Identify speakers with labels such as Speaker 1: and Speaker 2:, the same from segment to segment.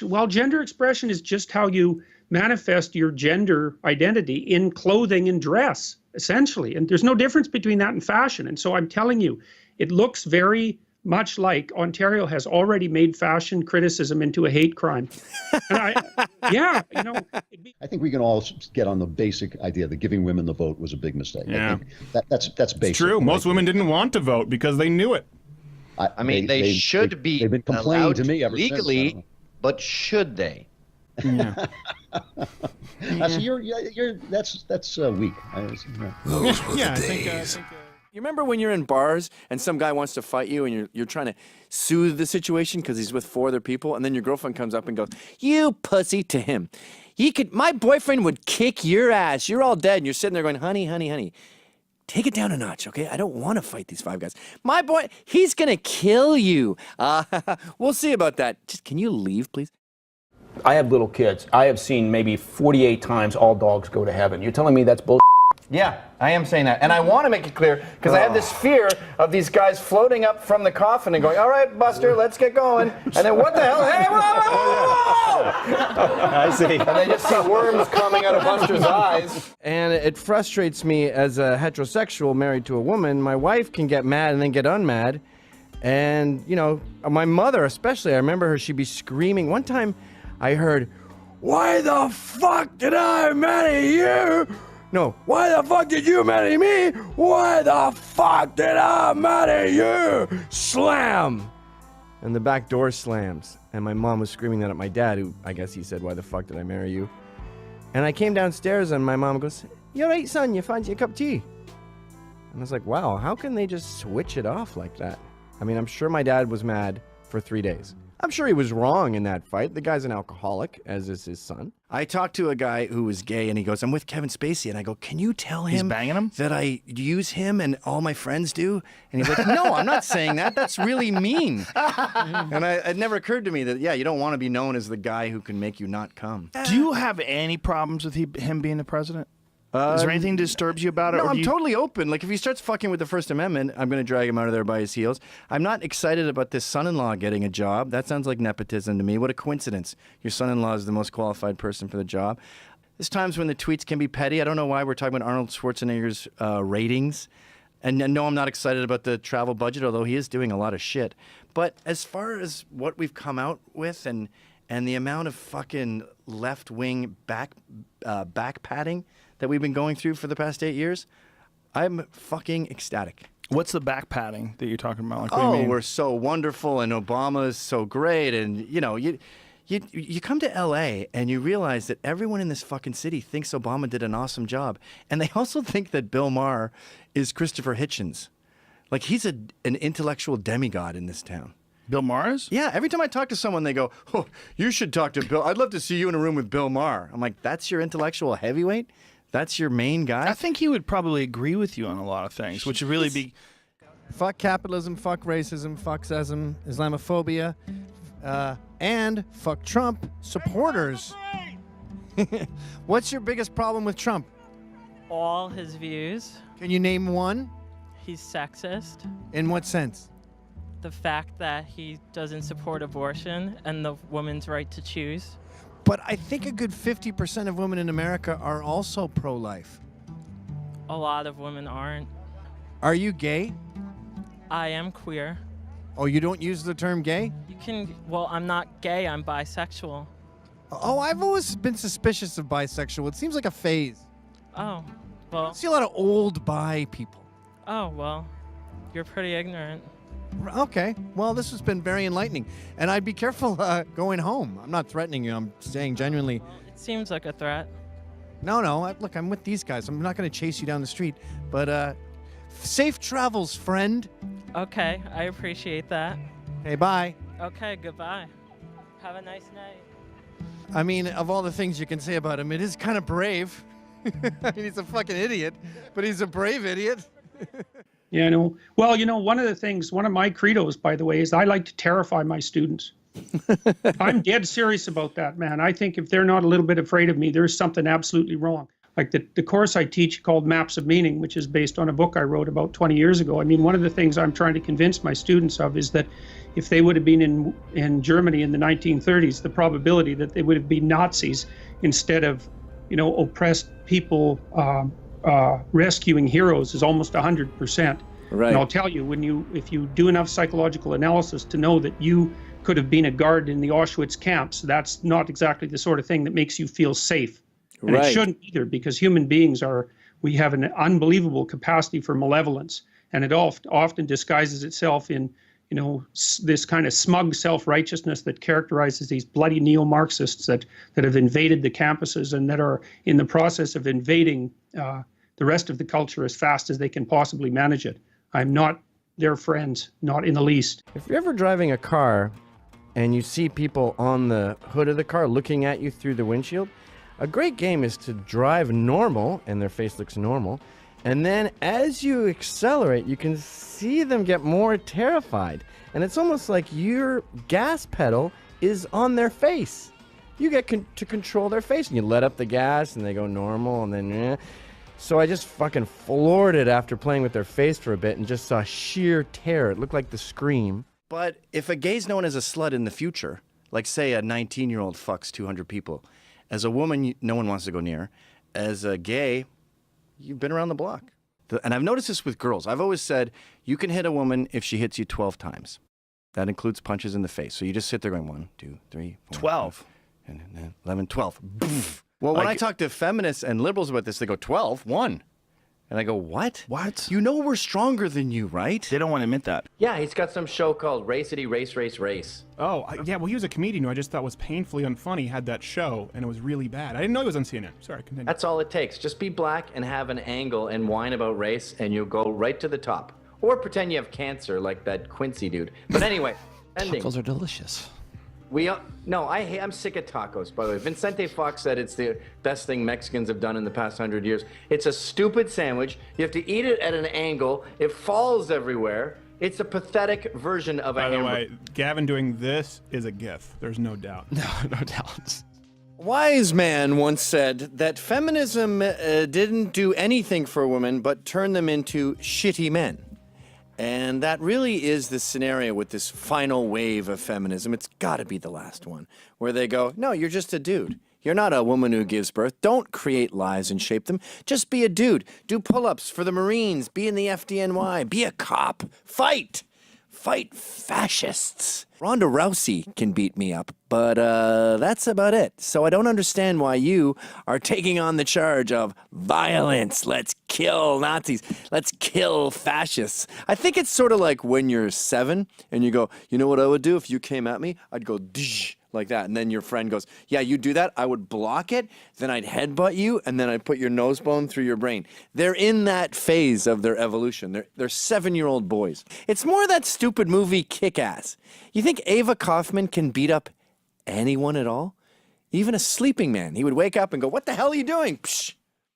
Speaker 1: Well, gender expression is just how you manifest your gender identity in clothing and dress, essentially. And there's no difference between that and fashion. And so I'm telling you, it looks very much like Ontario has already made fashion criticism into a hate crime. And yeah, you know.
Speaker 2: I think we can all get on the basic idea that giving women the vote was a big mistake.
Speaker 3: Yeah.
Speaker 2: I think that's basic.
Speaker 3: It's true. Most women didn't want to vote because they knew it.
Speaker 4: I mean, they should be
Speaker 2: they've been complaining to me ever
Speaker 4: legally,
Speaker 2: since.
Speaker 4: but should they?
Speaker 3: Yeah.
Speaker 2: So that's weak.
Speaker 5: Those were the days.
Speaker 6: You remember when you're in bars and some guy wants to fight you and you're trying to soothe the situation because he's with 4 other people, and then your girlfriend comes up and goes, "You pussy," to him. My boyfriend would kick your ass. You're all dead, and you're sitting there going, "Honey, honey, honey, take it down a notch, okay? I don't want to fight these 5 guys. My boy, he's gonna kill you." We'll see about that. Just can you leave, please?
Speaker 7: I have little kids. I have seen maybe 48 times all dogs go to heaven. You're telling me that's bull?
Speaker 8: Yeah, I am saying that. And I want to make it clear, because I have this fear of these guys floating up from the coffin and going, "All right, Buster, let's get going." And then, what the hell? Hey, whoa, whoa, whoa! I see. And they just see worms coming out of Buster's eyes.
Speaker 9: And it frustrates me as a heterosexual married to a woman. My wife can get mad and then get unmad. And, you know, my mother especially, I remember her, she'd be screaming. One time I heard, "Why the fuck did I marry you?" No, "Why the fuck did you marry me? Why the fuck did I marry you?" Slam! And the back door slams. And my mom was screaming that at my dad, who I guess he said, "Why the fuck did I marry you?" And I came downstairs and my mom goes, "You all right, son? You fancy a cup of tea?" And I was like, wow, how can they just switch it off like that? I mean, I'm sure my dad was mad for 3 days. I'm sure he was wrong in that fight. The guy's an alcoholic, as is his son. I talked to a guy who was gay, and he goes, "I'm with Kevin Spacey." And I go, "Can you tell him
Speaker 3: He's banging him?
Speaker 9: that I use him and all my friends do?" And he's like, "No, I'm not saying that. That's really mean." And it never occurred to me that, yeah, you don't want to be known as the guy who can make you not come.
Speaker 3: Do you have any problems with him being the president? Is there anything that disturbs you about it?
Speaker 9: No,
Speaker 3: or
Speaker 9: I'm totally open. Like, if he starts fucking with the First Amendment, I'm going to drag him out of there by his heels. I'm not excited about this son-in-law getting a job. That sounds like nepotism to me. What a coincidence. Your son-in-law is the most qualified person for the job. There's times when the tweets can be petty. I don't know why we're talking about Arnold Schwarzenegger's ratings. And no, I'm not excited about the travel budget, although he is doing a lot of shit. But as far as what we've come out with and the amount of fucking left-wing back patting that we've been going through for the past 8 years, I'm fucking ecstatic.
Speaker 3: What's the back patting that you're talking about? Like, what do you mean?
Speaker 9: We're so wonderful and Obama is so great. And, you know, you come to L.A. and you realize that everyone in this fucking city thinks Obama did an awesome job. And they also think that Bill Maher is Christopher Hitchens. Like, he's an intellectual demigod in this town.
Speaker 3: Bill Maher's?
Speaker 9: Yeah, every time I talk to someone, they go, "Oh, you should talk to Bill. I'd love to see you in a room with Bill Maher." I'm like, that's your intellectual heavyweight? That's your main guy?
Speaker 3: I think he would probably agree with you on a lot of things, which would really be...
Speaker 9: Fuck capitalism, fuck racism, fuck sexism, Islamophobia, and fuck Trump supporters. What's your biggest problem with Trump?
Speaker 10: All his views.
Speaker 9: Can you name one?
Speaker 10: He's sexist.
Speaker 9: In what sense?
Speaker 10: The fact that he doesn't support abortion and the woman's right to choose.
Speaker 9: But I think a good 50% of women in America are also pro-life.
Speaker 10: A lot of women aren't.
Speaker 9: Are you gay?
Speaker 10: I am queer.
Speaker 9: Oh, you don't use the term gay?
Speaker 10: You can, well, I'm not gay, I'm bisexual.
Speaker 9: Oh, I've always been suspicious of bisexual. It seems like a phase.
Speaker 10: Oh, well.
Speaker 9: I see a lot of old bi people.
Speaker 10: Oh, well, you're pretty ignorant.
Speaker 9: Okay, well, this has been very enlightening. And I'd be careful going home. I'm not threatening you. I'm saying genuinely.
Speaker 10: Well, it seems like a threat.
Speaker 9: No, look, I'm with these guys. I'm not going to chase you down the street. But safe travels, friend.
Speaker 10: Okay, I appreciate that.
Speaker 9: Hey, bye.
Speaker 10: Okay, goodbye. Have a nice night.
Speaker 9: I mean, of all the things you can say about him, it is kind of brave. I mean, he's a fucking idiot, but he's a brave idiot.
Speaker 1: Yeah, no. Well, you know, one of my credos, by the way, is I like to terrify my students. I'm dead serious about that, man. I think if they're not a little bit afraid of me, there's something absolutely wrong. like the course I teach called Maps of Meaning, which is based on a book I wrote about 20 years ago. I mean, one of the things I'm trying to convince my students of is that if they would have been in Germany in the 1930s, the probability that they would have been Nazis instead of, oppressed people rescuing heroes is almost 100%.
Speaker 6: Right.
Speaker 1: And I'll tell you, if you do enough psychological analysis to know that you could have been a guard in the Auschwitz camps, that's not exactly the sort of thing that makes you feel safe. And it shouldn't either, because human beings we have an unbelievable capacity for malevolence, and it often disguises itself in, this kind of smug self-righteousness that characterizes these bloody neo-Marxists that have invaded the campuses and that are in the process of invading the rest of the culture as fast as they can possibly manage it. I'm not their friends, not in the least.
Speaker 9: If you're ever driving a car and you see people on the hood of the car looking at you through the windshield, a great game is to drive normal, and their face looks normal, and then as you accelerate, you can see them get more terrified. And it's almost like your gas pedal is on their face. You get to control their face, and you let up the gas, and they go normal, and then... So I just fucking floored it after playing with their face for a bit and just saw sheer terror. It looked like The Scream. But if a gay's known as a slut in the future, like say a 19-year-old fucks 200 people, as a woman, no one wants to go near. As a gay, you've been around the block. And I've noticed this with girls. I've always said, you can hit a woman if she hits you 12 times. That includes punches in the face. So you just sit there going 1, 2, 3, 4,
Speaker 3: 12.
Speaker 9: 5, and 11, 12. Well, when I talk to feminists and liberals about this, they go, 12, 1. And I go, what?
Speaker 3: What?
Speaker 9: You know we're stronger than you, right?
Speaker 3: They don't want to admit that.
Speaker 8: Yeah, he's got some show called Racity Race Race Race.
Speaker 5: Oh, yeah, well, he was a comedian who I just thought was painfully unfunny, he had that show, and it was really bad. I didn't know he was on CNN. Sorry, continue.
Speaker 8: That's all it takes. Just be black and have an angle and whine about race, and you'll go right to the top. Or pretend you have cancer like that Quincy dude. But anyway, ending.
Speaker 6: Tacos are delicious.
Speaker 8: I'm sick of tacos, by the way. Vicente Fox said it's the best thing Mexicans have done in the past 100 years. It's a stupid sandwich. You have to eat it at an angle. It falls everywhere. It's a pathetic version of a hamburger.
Speaker 5: By the way, Gavin doing this is a gif. There's no doubt.
Speaker 6: No doubt.
Speaker 9: Wise man once said that feminism didn't do anything for women but turn them into shitty men. And that really is the scenario with this final wave of feminism. It's got to be the last one, where they go, no, you're just a dude. You're not a woman who gives birth. Don't create lives and shape them. Just be a dude. Do pull-ups for the Marines. Be in the FDNY. Be a cop. Fight. Fight fascists. Ronda Rousey can beat me up, but that's about it. So I don't understand why you are taking on the charge of violence. Let's kill Nazis. Let's kill fascists. I think it's sort of like when you're 7 and you go, you know what I would do if you came at me? I'd go, dsh, like that. And then your friend goes, yeah, you do that? I would block it, then I'd headbutt you, and then I'd put your nose bone through your brain. They're in that phase of their evolution. They're 7-year-old boys. It's more that stupid movie Kick-Ass. You think Ava Kaufman can beat up anyone at all? Even a sleeping man. He would wake up and go, what the hell are you doing? Psh.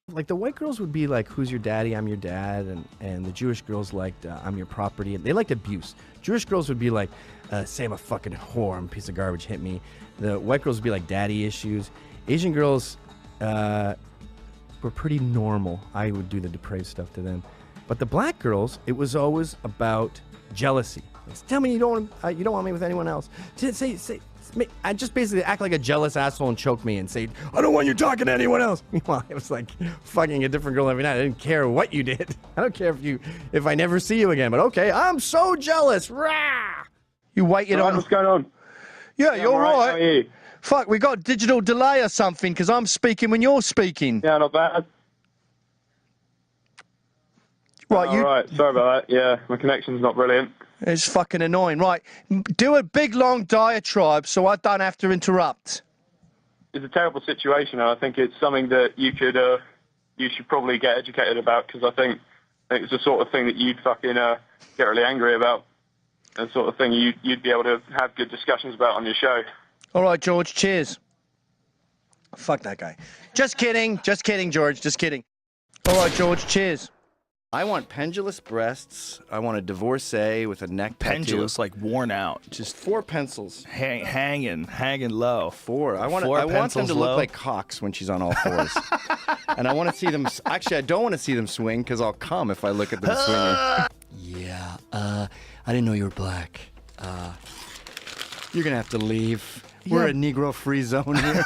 Speaker 9: Like the white girls would be like, who's your daddy? I'm your dad. And the Jewish girls liked, I'm your property. And they liked abuse. Jewish girls would be like, say I'm a fucking whore, I'm a piece of garbage, hit me. The white girls would be like daddy issues. Asian girls were pretty normal. I would do the depraved stuff to them. But the black girls, it was always about jealousy. Tell me you don't want me with anyone else. I just basically act like a jealous asshole and choke me and say, I don't want you talking to anyone else. Meanwhile, I was like fucking a different girl every night. I didn't care what you did. I don't care if I never see you again. But okay, I'm so jealous. Rah! You waited on.
Speaker 11: What's going on?
Speaker 9: Yeah, you're right.
Speaker 11: How are you?
Speaker 9: Fuck, we got a digital delay or something because I'm speaking when you're speaking.
Speaker 11: Yeah, not bad.
Speaker 9: Right,
Speaker 11: All right, sorry about that. Yeah, my connection's not brilliant.
Speaker 9: It's fucking annoying. Right, do a big long diatribe so I don't have to interrupt.
Speaker 11: It's a terrible situation, and I think it's something that you should probably get educated about, because I think it's the sort of thing that you'd fucking get really angry about, and the sort of thing you'd be able to have good discussions about on your show.
Speaker 9: All right, George. Cheers. Fuck that guy. Just kidding, George. Just kidding. All right, George. Cheers. I want pendulous breasts. I want a divorcee with a neck
Speaker 3: Pendulous,
Speaker 9: tattoo.
Speaker 3: like worn out, just
Speaker 9: 4 pencils.
Speaker 3: hanging low.
Speaker 9: 4. I want them
Speaker 3: pencils
Speaker 9: to
Speaker 3: low.
Speaker 9: look like cocks when she's on all 4s. And I want to see them. Actually, I don't want to see them swing because I'll come if I look at them swinging. Yeah. I didn't know you were black. You're gonna have to leave. We're a Negro-free zone here.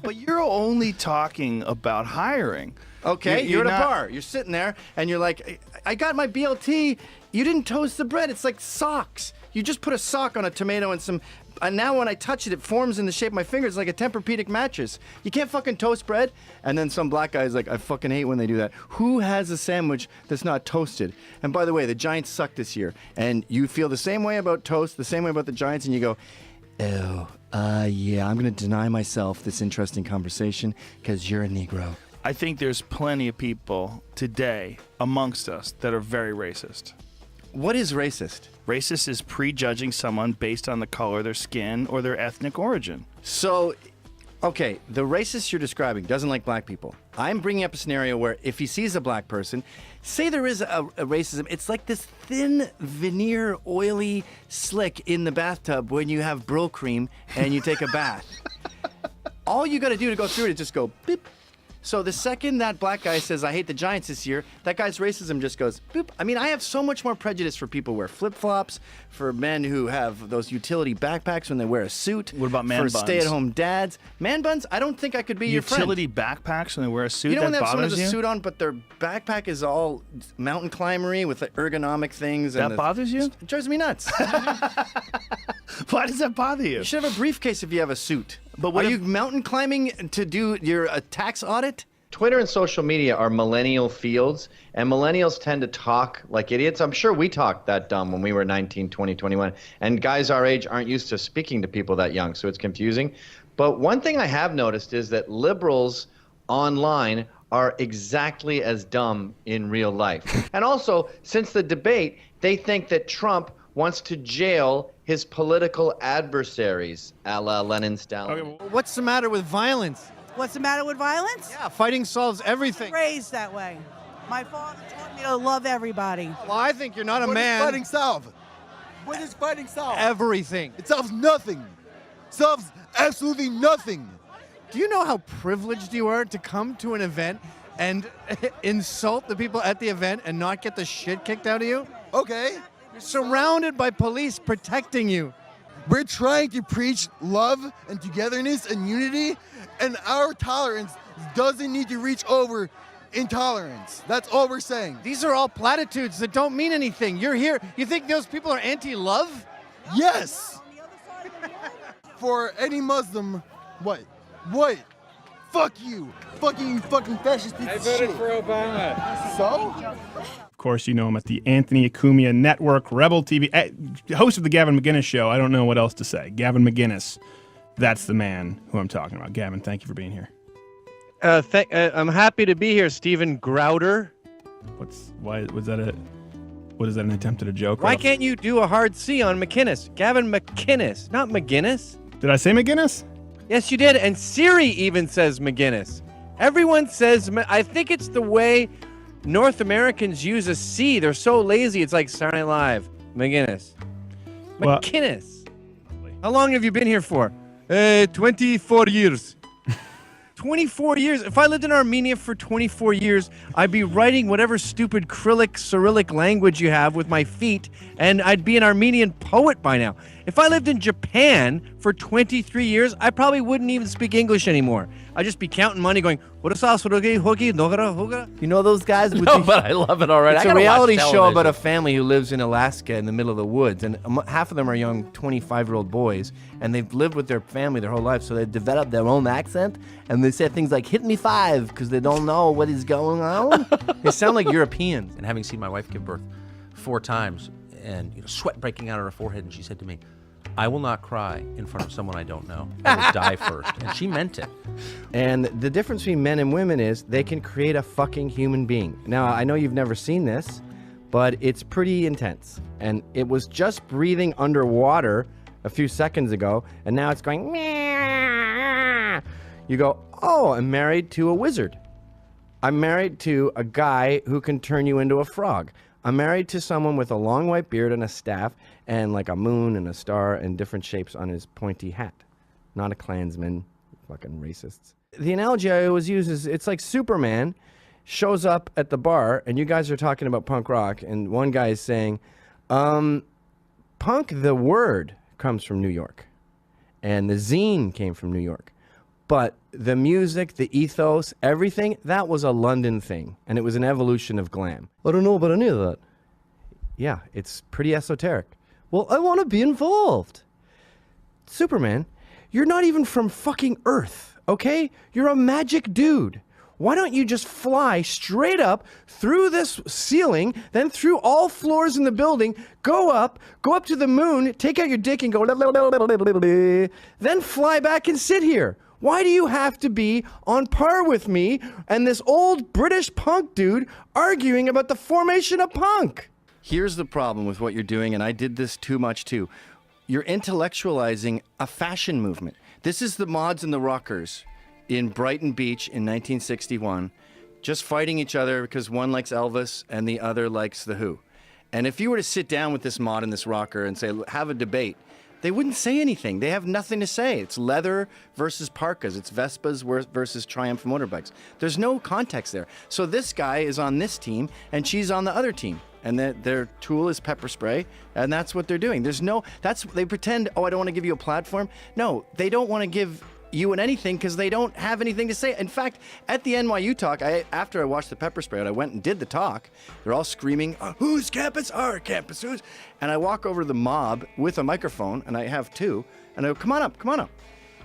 Speaker 3: But you're only talking about hiring.
Speaker 9: Okay, you're at a bar. You're sitting there, and you're like, I got my BLT. You didn't toast the bread. It's like socks. You just put a sock on a tomato and some... And now when I touch it, it forms in the shape of my fingers like a Tempur-Pedic mattress. You can't fucking toast bread. And then some black guy's like, I fucking hate when they do that. Who has a sandwich that's not toasted? And by the way, the Giants suck this year. And you feel the same way about toast, the same way about the Giants, and you go, yeah, I'm going to deny myself this interesting conversation because you're a Negro.
Speaker 3: I think there's plenty of people today amongst us that are very racist.
Speaker 9: What is racist?
Speaker 3: Racist is prejudging someone based on the color of their skin or their ethnic origin.
Speaker 9: So, okay, the racist you're describing doesn't like black people. I'm bringing up a scenario where if he sees a black person, say there is a racism, it's like this thin veneer, oily slick in the bathtub when you have Brill cream and you take a bath. All you got to do to go through it is just go beep. So the second that black guy says, I hate the Giants this year, that guy's racism just goes, boop. I mean, I have so much more prejudice for people who wear flip-flops, for men who have those utility backpacks when they wear a suit.
Speaker 3: What about man buns?
Speaker 9: For stay-at-home dads. Man buns, I don't think I could be your friend.
Speaker 3: Utility backpacks when they wear a suit,
Speaker 9: You know when they
Speaker 3: that
Speaker 9: have someone
Speaker 3: bothers
Speaker 9: with a
Speaker 3: you?
Speaker 9: suit on, but their backpack is all mountain climbery with the ergonomic things.
Speaker 3: That bothers you?
Speaker 9: It drives me nuts.
Speaker 3: Why does that bother you?
Speaker 9: You should have a briefcase if you have a suit.
Speaker 3: But what
Speaker 9: Are
Speaker 3: if-
Speaker 9: you mountain climbing to do your tax audit?
Speaker 4: Twitter and social media are millennial fields, and millennials tend to talk like idiots. I'm sure we talked that dumb when we were 19, 20, 21, and guys our age aren't used to speaking to people that young, so it's confusing. But one thing I have noticed is that liberals online are exactly as dumb in real life. And also, since the debate, they think that Trump wants to jail his political adversaries, a la Lenin, Stalin.
Speaker 5: Okay,
Speaker 9: What's the matter with violence?
Speaker 12: What's the matter with violence?
Speaker 9: Yeah, fighting solves everything.
Speaker 12: Raised that way. My father taught me to love everybody.
Speaker 9: Well, I think you're not a
Speaker 13: What
Speaker 9: man.
Speaker 13: does fighting solve? What does fighting solve?
Speaker 9: Everything.
Speaker 13: It solves nothing. Solves absolutely nothing.
Speaker 9: Do you know how privileged you are to come to an event and insult the people at the event and not get the shit kicked out of you?
Speaker 13: Okay.
Speaker 9: You're surrounded by police protecting you.
Speaker 13: We're trying to preach love and togetherness and unity, and our tolerance doesn't need to reach over intolerance. That's all we're saying.
Speaker 9: These are all platitudes that don't mean anything. You're here. You think those people are anti-love?
Speaker 13: Yes. For any Muslim, what? What? Fuck you. Fucking you fucking fascist piece of shit.
Speaker 8: Obama.
Speaker 13: So?
Speaker 5: Of course, you know him at the Anthony Acumia Network, Rebel TV, host of the Gavin McInnes Show. I don't know what else to say. Gavin McInnes, that's the man who I'm talking about. Gavin, thank you for being here.
Speaker 8: I'm happy to be here, Stephen Grouder.
Speaker 5: What is that an attempt at a joke?
Speaker 8: Why can't you do a hard C on McInnes? Gavin McInnes, not McGinnis.
Speaker 5: Did I say McGinnis?
Speaker 8: Yes, you did. And Siri even says McGinnis. Everyone says, I think it's the way North Americans use a C. They're so lazy. It's like Saturday Night Live. McGinnis.
Speaker 5: Well-
Speaker 8: McInnes. How long have you been here for? 24 years. 24 years. If I lived in Armenia for 24 years, I'd be writing whatever stupid Cyrillic language you have with my feet, and I'd be an Armenian poet by now. If I lived in Japan for 23 years, I probably wouldn't even speak English anymore. I'd just be counting money going, you know those guys? With
Speaker 6: No, but I love it already.
Speaker 8: It's
Speaker 6: I
Speaker 8: a
Speaker 6: gotta watch
Speaker 8: reality show
Speaker 6: television.
Speaker 8: about a family who lives in Alaska in the middle of the woods, and half of them are young 25-year-old boys, and they've lived with their family their whole life, so they develop their own accent, and they say things like, hit me 5, because they don't know what is going on. They sound like Europeans.
Speaker 14: And having seen my wife give birth 4 times, and sweat breaking out on her forehead, and she said to me, I will not cry in front of someone I don't know. I will die first. And she meant it.
Speaker 9: And the difference between men and women is they can create a fucking human being. Now, I know you've never seen this, but it's pretty intense. And it was just breathing underwater a few seconds ago, and now it's going, meow. You go, oh, I'm married to a wizard. I'm married to a guy who can turn you into a frog. I'm married to someone with a long white beard and a staff and like a moon and a star and different shapes on his pointy hat. Not a Klansman, fucking racists. The analogy I always use is it's like Superman shows up at the bar and you guys are talking about punk rock and one guy is saying, punk, the word comes from New York and the zine came from New York. But the music, the ethos, everything, that was a London thing. And it was an evolution of glam. I don't know about any of that. Yeah, it's pretty esoteric. Well, I want to be involved. Superman, you're not even from fucking Earth, okay? You're a magic dude. Why don't you just fly straight up through this ceiling, then through all floors in the building, go up to the moon, take out your dick and go, then fly back and sit here? Why do you have to be on par with me and this old British punk dude arguing about the formation of punk?
Speaker 6: Here's the problem with what you're doing, and I did this too much too. You're intellectualizing a fashion movement. This is the mods and the rockers in Brighton Beach in 1961, just fighting each other because one likes Elvis and the other likes The Who. And if you were to sit down with this mod and this rocker and say, have a debate, they wouldn't say anything. They have nothing to say. It's leather versus parkas. It's Vespas versus Triumph motorbikes. There's no context there. So this guy is on this team and she's on the other team. And their tool is pepper spray, and that's what they're doing. They pretend, oh, I don't want to give you a platform. No, they don't want to give you anything because they don't have anything to say. In fact, at the NYU talk, after I watched the pepper spray, I went and did the talk. They're all screaming, whose campus? Our campus. Whose? And I walk over to the mob with a microphone, and I have two, and I go, come on up, come on up.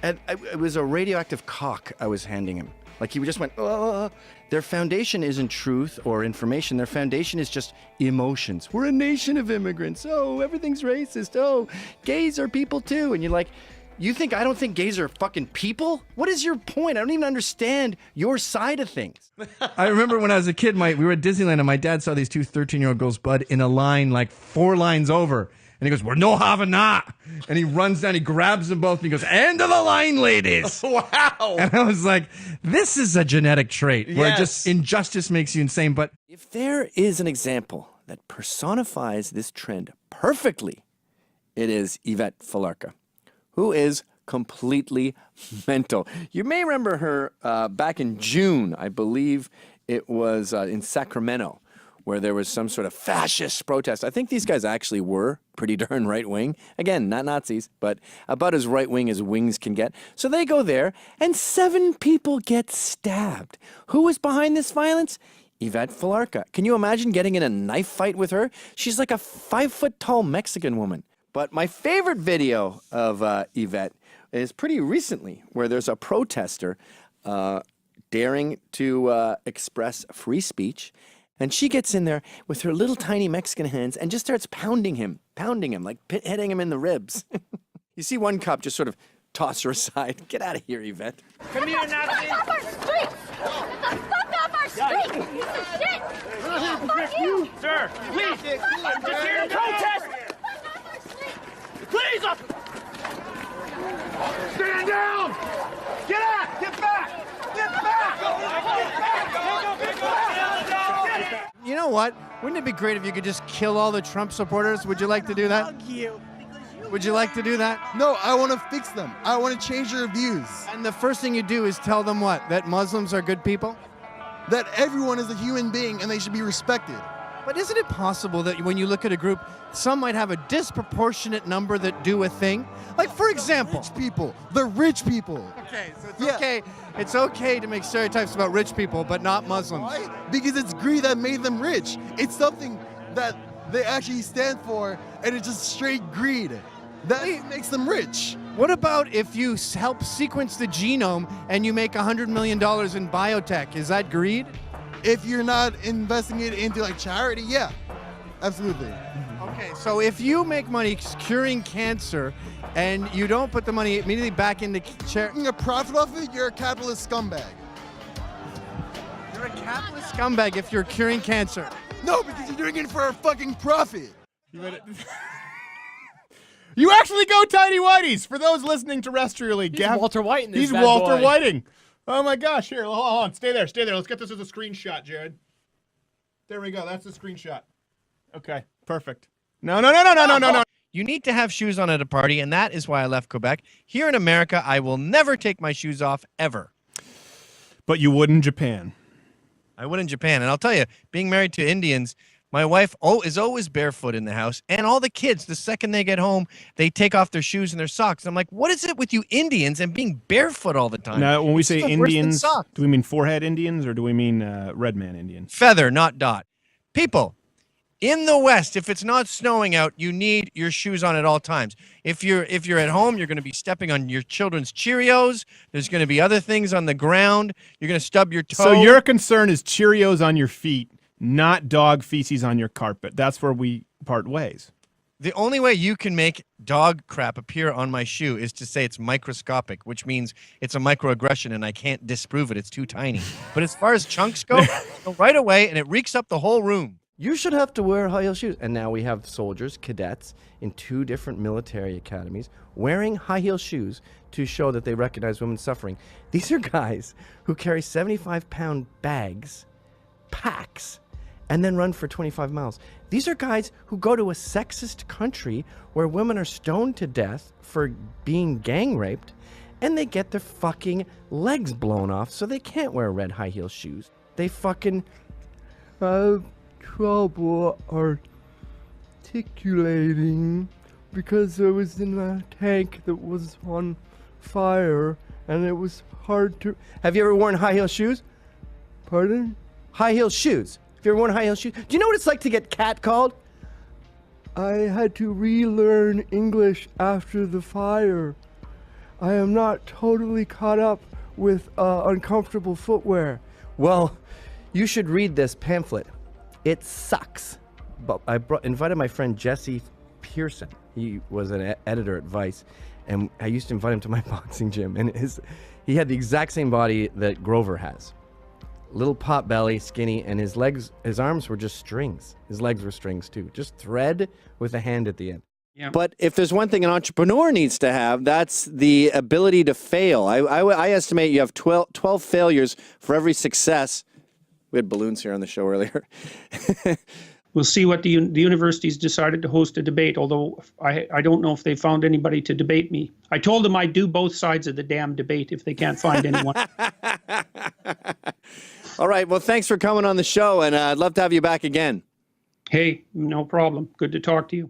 Speaker 6: And it was a radioactive cock I was handing him. Like he just went, oh. Their foundation isn't truth or information. Their foundation is just emotions. We're a nation of immigrants. Oh, everything's racist. Oh, gays are people too. And you're like, I don't think gays are fucking people? What is your point? I don't even understand your side of things.
Speaker 9: I remember when I was a kid, we were at Disneyland and my dad saw these two 13-year-old girls, Bud, in a line like 4 lines over. And he goes, we're no having that. And he runs down, he grabs them both, and he goes, end of the line, ladies.
Speaker 6: Wow.
Speaker 9: And I was like, this is a genetic trait where just injustice makes you insane. But
Speaker 6: if there is an example that personifies this trend perfectly, it is Yvette Falarka, who is completely mental. You may remember her back in June, I believe it was in Sacramento, where there was some sort of fascist protest. I think these guys actually were pretty darn right-wing. Again, not Nazis, but about as right-wing as wings can get. So they go there, and 7 people get stabbed. Who was behind this violence? Yvette Falarka. Can you imagine getting in a knife fight with her? She's like a 5-foot-tall Mexican woman. But my favorite video of Yvette is pretty recently, where there's a protester daring to express free speech. And she gets in there with her little tiny Mexican hands and just starts pounding him, like hitting him in the ribs. You see one cop just sort of toss her aside. Get out of here, Yvette.
Speaker 15: Come here, Nazi. Fuck off our streets! Get the fuck off our streets! You piece of shit! Fuck you!
Speaker 16: Sir, please, I'm just here to protest! Please! Stand down! Get out! Get back! Get back! Get back!
Speaker 9: you know what? Wouldn't it be great if you could just kill all the Trump supporters? Would you like to do that? Would you like to do that?
Speaker 13: No, I want to fix them. I want to change their views.
Speaker 9: And the first thing you do is tell them what? That Muslims are good people?
Speaker 13: That everyone is a human being and they should be respected.
Speaker 9: But isn't it possible that when you look at a group, some might have a disproportionate number that do a thing? Like, for example...
Speaker 13: The rich people.
Speaker 9: Okay, so it's okay. It's okay to make stereotypes about rich people, but not Muslims.
Speaker 13: Why? Because it's greed that made them rich. It's something that they actually stand for, and it's just straight greed. That makes them rich.
Speaker 9: What about if you help sequence the genome and you make $100 million in biotech? Is that greed?
Speaker 13: If you're not investing it into like charity, yeah, absolutely.
Speaker 9: Okay, so if you make money curing cancer and you don't put the money immediately back into charity,
Speaker 13: making a profit off it, you're a capitalist scumbag.
Speaker 9: You're a capitalist scumbag if you're curing cancer.
Speaker 13: No, because you're doing it for a fucking profit.
Speaker 5: You actually go Tiny Whities. For those listening terrestrially,
Speaker 17: He's Walter White in this
Speaker 5: He's
Speaker 17: bad
Speaker 5: Walter
Speaker 17: boy.
Speaker 5: Whiting. Oh my gosh! Here, hold on. Stay there. Let's get this as a screenshot, Jared. There we go. That's the screenshot. Okay, perfect. No.
Speaker 9: You need to have shoes on at a party, and that is why I left Quebec. Here in America, I will never take my shoes off, ever.
Speaker 5: But you would in Japan.
Speaker 9: I would in Japan. And I'll tell you, being married to Indians, my wife is always barefoot in the house. And all the kids, the second they get home, they take off their shoes and their socks. And I'm like, what is it with you Indians and being barefoot all the time?
Speaker 5: Now, when we
Speaker 9: It's
Speaker 5: say
Speaker 9: still worse than
Speaker 5: Indians,
Speaker 9: socks.
Speaker 5: do we mean forehead Indians or do we mean red man Indians?
Speaker 9: Feather, not dot. People, in the West, if it's not snowing out, you need your shoes on at all times. If you're at home, you're going to be stepping on your children's Cheerios. There's going to be other things on the ground. You're going to stub your toe.
Speaker 5: So your concern is Cheerios on your feet, not dog feces on your carpet. That's where we part ways.
Speaker 9: The only way you can make dog crap appear on my shoe is to say it's microscopic, which means it's a microaggression and I can't disprove it. It's too tiny. But as far as chunks go right away and it reeks up the whole room. You should have to wear high heel shoes. And now we have soldiers, cadets in 2 different military academies wearing high heel shoes to show that they recognize women's suffering. These are guys who carry 75-pound bags, packs, and then run for 25 miles. These are guys who go to a sexist country where women are stoned to death for being gang raped, and they get their fucking legs blown off so they can't wear red high heel shoes. They fucking have trouble articulating because I was in a tank that was on fire and it was hard to... Have you ever worn high heel shoes? Pardon? High heel shoes. Have you ever worn high heel shoes? Do you know what it's like to get catcalled? I had to relearn English after the fire. I am not totally caught up with uncomfortable footwear. Well, you should read this pamphlet. It sucks. But I invited my friend Jesse Pearson. He was an editor at Vice, and I used to invite him to my boxing gym. And he had the exact same body that Grover has. Little pot belly, skinny, and his arms were just strings. His legs were strings too. Just thread with a hand at the end.
Speaker 1: Yeah.
Speaker 6: But if there's one thing an entrepreneur needs to have, that's the ability to fail. I estimate you have 12 failures for every success. We had balloons here on the show earlier.
Speaker 1: We'll see what the university's decided to host a debate, although I don't know if they found anybody to debate me. I told them I'd do both sides of the damn debate if they can't find anyone.
Speaker 6: All right. Well, thanks for coming on the show, and I'd love to have you back again.
Speaker 1: Hey, no problem. Good to talk to you.